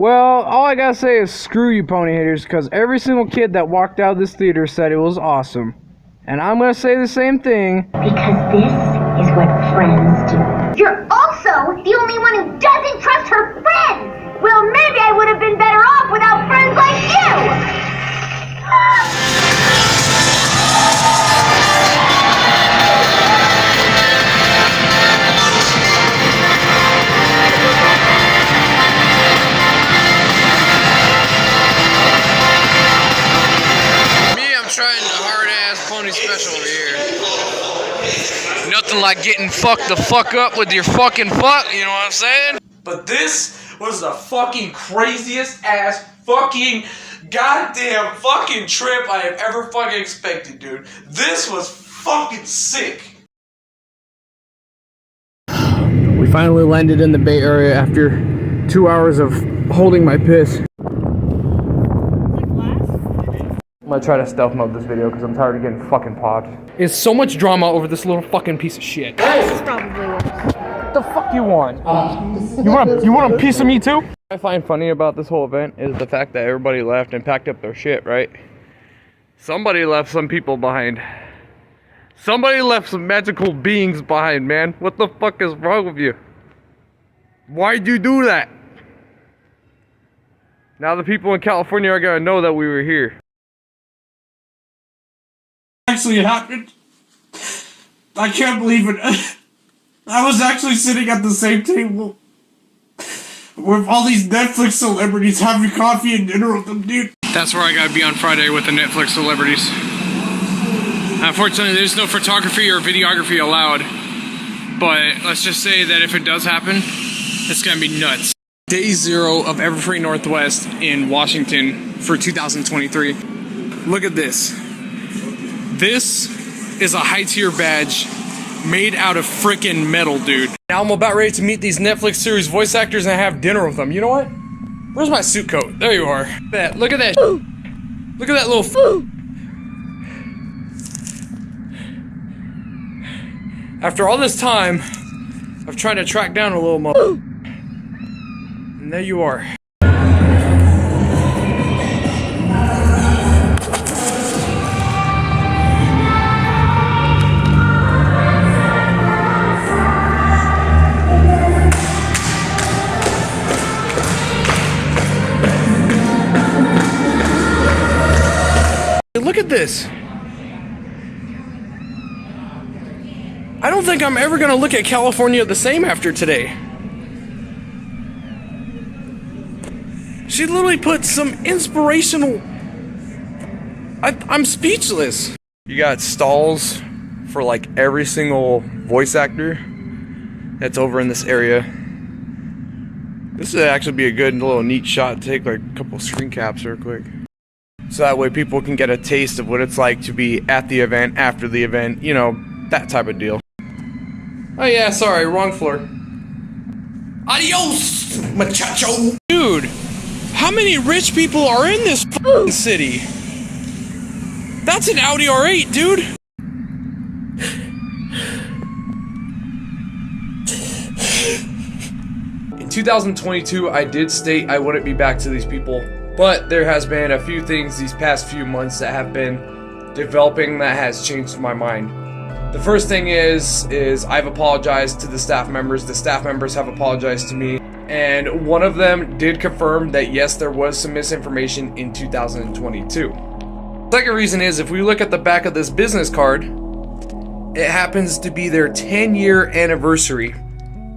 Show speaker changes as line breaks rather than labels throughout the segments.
Well, all I gotta say is screw you, pony haters, because every single kid that walked out of this theater said it was awesome. And I'm gonna say the same thing.
Because this is what friends do. You're also the only one who doesn't trust her friends! Well, maybe I would have been better off without friends like you!
Trying the hard-ass pony special over here. Nothing like getting fucked the fuck up with your fucking fuck, you know what I'm saying?
But this was the fucking craziest ass fucking goddamn fucking trip I have ever fucking expected, dude. This was fucking sick.
We finally landed in the Bay Area after 2 hours of holding my piss. I'm gonna try to stealth mode this video because I'm tired of getting fucking popped. It's so much drama over this little fucking piece of shit.
This is probably worse.
What the fuck you want? You want a piece of me too? What I find funny about this whole event is the fact that everybody left and packed up their shit, right? Somebody left some people behind. Somebody left some magical beings behind, man. What the fuck is wrong with you? Why'd you do that? Now the people in California are gonna know that we were here.
Actually, it happened. I can't believe it. I was actually sitting at the same table with all these Netflix celebrities having coffee and dinner with them, dude.
That's where I gotta be on Friday with the Netflix celebrities. Unfortunately, there's no photography or videography allowed. But let's just say that if it does happen, it's gonna be nuts. Day 0 of Everfree Northwest in Washington for 2023. Look at this. This is a high-tier badge made out of frickin' metal, dude. Now I'm about ready to meet these Netflix series voice actors and have dinner with them. You know what? Where's my suit coat? There you are. Look at that. Look at that little After all this time of trying to track down a little mo. And there you are. Look at this. I don't think I'm ever gonna look at California the same after today. She literally put some inspirational... I'm speechless. You got stalls for like every single voice actor that's over in this area. This would actually be a good little neat shot to take like a couple screen caps real quick. So that way people can get a taste of what it's like to be at the event, after the event, you know, that type of deal. Oh yeah, sorry, wrong floor. Adios, muchacho! Dude, how many rich people are in this f***ing city? That's an Audi R8, dude! In 2022, I did state I wouldn't be back to these people. But there has been a few things these past few months that have been developing that has changed my mind. The first thing is I've apologized to the staff members have apologized to me, and one of them did confirm that yes, there was some misinformation in 2022. Second reason is, if we look at the back of this business card, it happens to be their 10-year anniversary.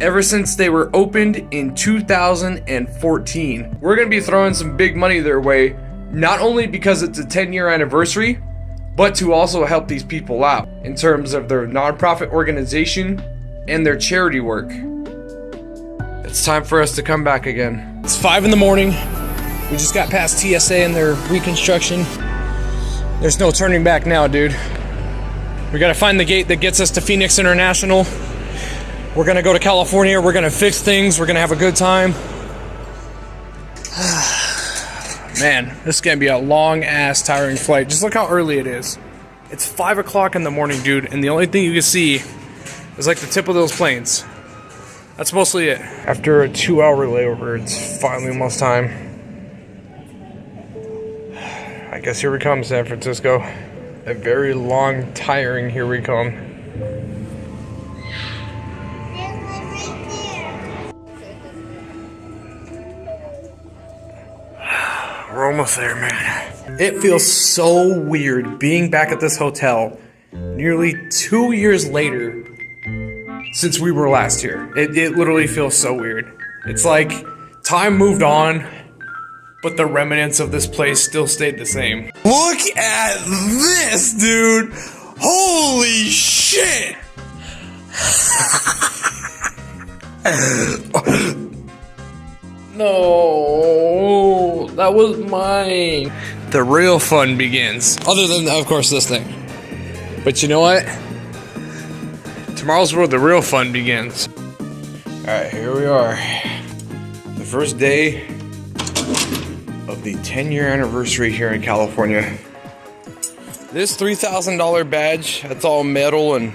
Ever since they were opened in 2014. We're gonna be throwing some big money their way, not only because it's a 10-year anniversary, but to also help these people out in terms of their nonprofit organization and their charity work. It's time for us to come back again. It's 5 in the morning. We just got past TSA and their reconstruction. There's no turning back now, dude. We gotta find the gate that gets us to Phoenix International. We're gonna go to California, we're gonna fix things, we're gonna have a good time. Man, this is gonna be a long ass tiring flight. Just look how early it is. It's 5 o'clock in the morning, dude, and the only thing you can see is like the tip of those planes. That's mostly it. After a 2-hour layover, it's finally almost time. I guess here we come, San Francisco. A very long, tiring here we come. We're almost there, man. It feels so weird being back at this hotel nearly 2 years later since we were last here. It literally feels so weird. It's like time moved on, but the remnants of this place still stayed the same. Look at this, dude! Holy shit! No, that was mine. The real fun begins. Other than, of course, this thing. But you know what? Tomorrow's where the real fun begins. Alright, here we are. The first day of the 10-year anniversary here in California. This $3,000 badge, that's all metal and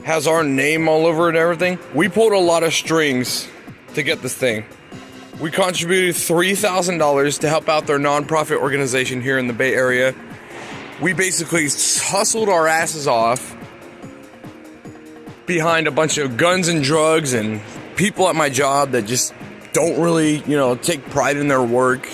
has our name all over it and everything. We pulled a lot of strings to get this thing. We contributed $3,000 to help out their nonprofit organization here in the Bay Area. We basically hustled our asses off behind a bunch of guns and drugs and people at my job that just don't really, take pride in their work.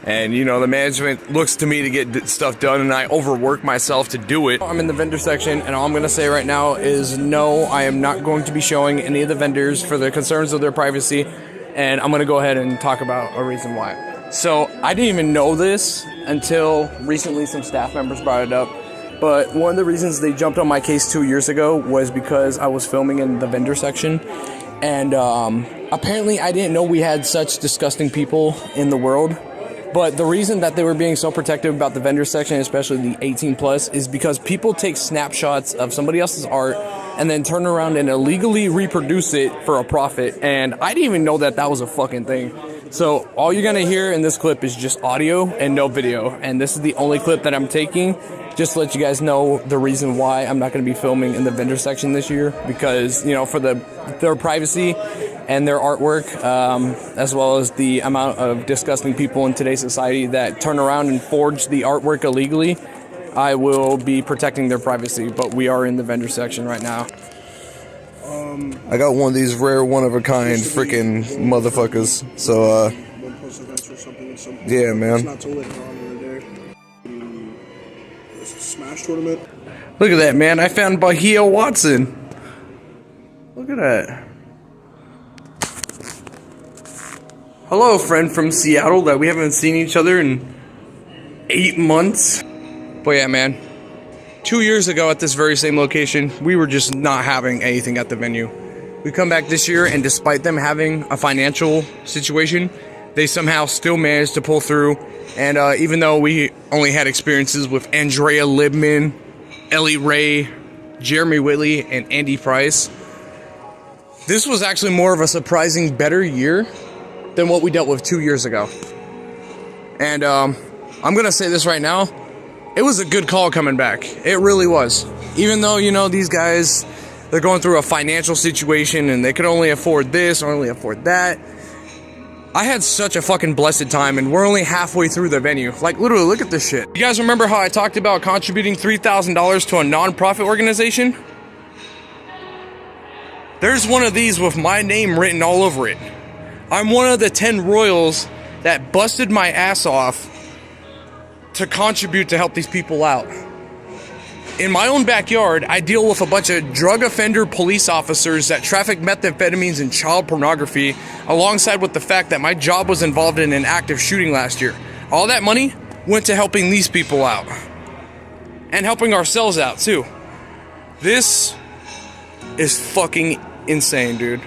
And, the management looks to me to get stuff done, and I overwork myself to do it. I'm in the vendor section, and all I'm going to say right now is no, I am not going to be showing any of the vendors for the concerns of their privacy, and I'm going to go ahead and talk about a reason why. So, I didn't even know this until recently some staff members brought it up, but one of the reasons they jumped on my case 2 years ago was because I was filming in the vendor section, and apparently I didn't know we had such disgusting people in the world. But the reason that they were being so protective about the vendor section, especially the 18 plus, is because people take snapshots of somebody else's art and then turn around and illegally reproduce it for a profit. And I didn't even know that that was a fucking thing. So all you're gonna hear in this clip is just audio and no video. And this is the only clip that I'm taking, just to let you guys know the reason why I'm not gonna be filming in the vendor section this year. Because, for their privacy and their artwork, as well as the amount of disgusting people in today's society that turn around and forge the artwork illegally, I will be protecting their privacy, but we are in the vendor section right now. I got one of these rare, one-of-a-kind freaking motherfuckers, so, yeah, man.
Smash tournament.
Look at that, man. I found Bahia Watson. Look at that. Hello, friend from Seattle that we haven't seen each other in 8 months. But yeah, man. 2 years ago at this very same location, we were just not having anything at the venue. We come back this year, and despite them having a financial situation, they somehow still managed to pull through. And even though we only had experiences with Andrea Libman, Ellie Ray, Jeremy Whitley, and Andy Price, this was actually more of a surprising better year than what we dealt with 2 years ago. And I'm gonna say this right now, it was a good call coming back. It really was. Even though, these guys, they're going through a financial situation and they could only afford this or only afford that. I had such a fucking blessed time, and we're only halfway through the venue. Like, literally, look at this shit. You guys remember how I talked about contributing $3,000 to a nonprofit organization? There's one of these with my name written all over it. I'm one of the 10 royals that busted my ass off to contribute to help these people out. In my own backyard, I deal with a bunch of drug offender police officers that traffic methamphetamines and child pornography, alongside with the fact that my job was involved in an active shooting last year. All that money went to helping these people out. And helping ourselves out, too. This is fucking insane, dude.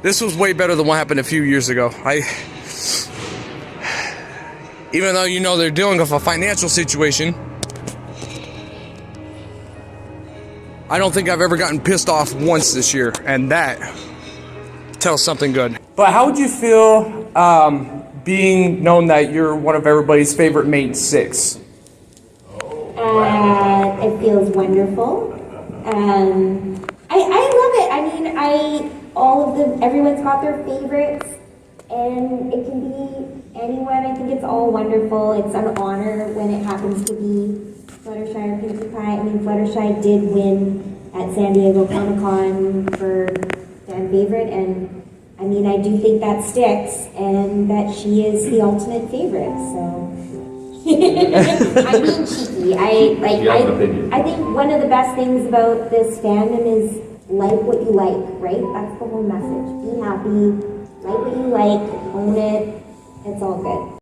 This was way better than what happened a few years ago. Even though they're dealing with a financial situation, I don't think I've ever gotten pissed off once this year, and that tells something good. But how would you feel being known that you're one of everybody's favorite main six?
It feels wonderful. I love it. I mean, all of them, everyone's got their favorites, and it can be anyone. I think it's all wonderful. It's an honor when it happens to be Fluttershy or Pinkie Pie. I mean, Fluttershy did win at San Diego Comic-Con for fan favorite, and I mean, I do think that sticks, and that she is the ultimate favorite, so. I'm being cheeky. I think one of the best things about this fandom is like what you like, right? That's the whole message. Be happy, like what you like, own it, it's all good.